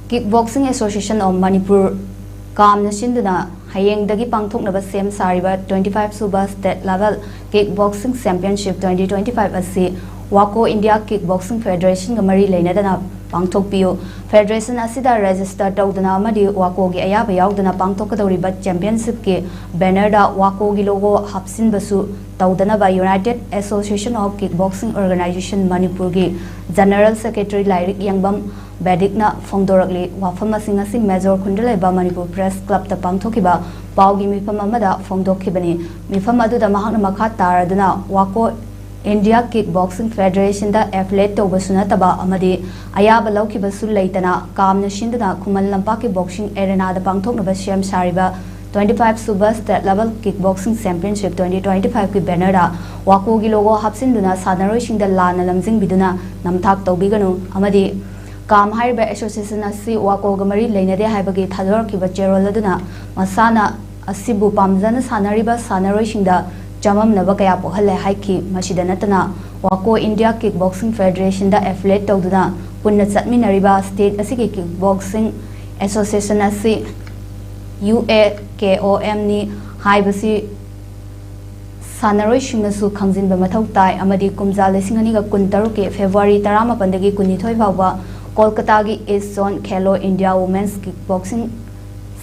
Kickboxing Association of Manipur Kamna Sinduna Hayengdagi Pangthoknaba Sem Sariba 25 Suba State Level Kickboxing Championship 2025 asi WAKO India KickBoxing Federation Gamari Leinadana Pangthokpiu Federation asida register tawdana amadi WAKO gi ayaba yawdana pangthokadoriba championship ki banner da WAKO gi logo hapsinbasu tawdana ba United Association of Kickboxing Organization Manipur gi General Secretary Lairik Yangbam Badikna Fongdorakli Wafam asi Major Kundaleba Manipur Press Club ta pangthokiba pawgi mifam amada fongdokhibani mifam aduda mahakna makha taraduna WAKO India KickBoxing Federation da affiliate tobasuna taba amadi ayaba laukibasu leitana kamna shinduna kumal lampaki boxing arena da pangthoknaba shem sariba 25 Super State Level Kickboxing Championship 2025 ki banner da WAKO gi logo hapsinduna sanaroi singda lana lamjing biduna namthak tobiganu amadi Kam Hariba Association asi WAKO gamari leinade haibagi thador kiba cheroladuna masana asibu pamjana sanariba sanaroi singda Jamam Navakaya Pohale Haiki, Mashidanatana, WAKO India Kickboxing Federation da affiliate Toduna, Punnatsatmi Nariba State Asiki Kickboxing Association Asi UAKOM ni Haibasi Sanaroi Shingasu Kangzin Bamatautai, Amadi Kumza Lesinganiga Kuntaruki, February Tarama Pandagi Kunitoi Vava, Kolkatagi East Zone Khelo India Women's Kickboxing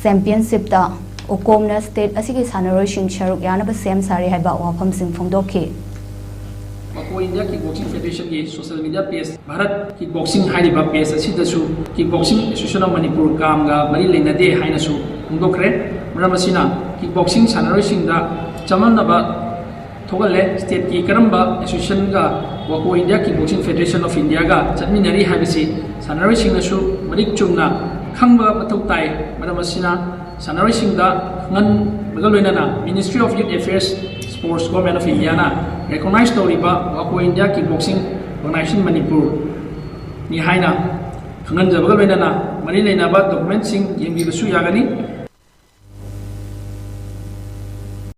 Championship da. Okomna State asigi sanaroi sing sharuk yana ba sem sari haiba wafam sing phongdokhi WAKO India Kickboxing Federation ki social media page Bharat Kickboxing haiba page asidasu Kickboxing Association of Manipur kamga mari leinade hainasu phongdokre maramasina kickboxing sanaroi singda chamanaba thogale state ki karamba association ga WAKO India Kickboxing Federation of India ga chatminari habisi sanaroi singnasu marik chungna khangba mathau tai maramasina Sanaroi Singda Ngan Bagaloinana Ministry of Youth Affairs Sports Government of India na recognized Toriba WAKO India Kickboxing Organization Manipur ni haina Ngan Bagaloinana Mari Leinaba document sing yembi basu yagani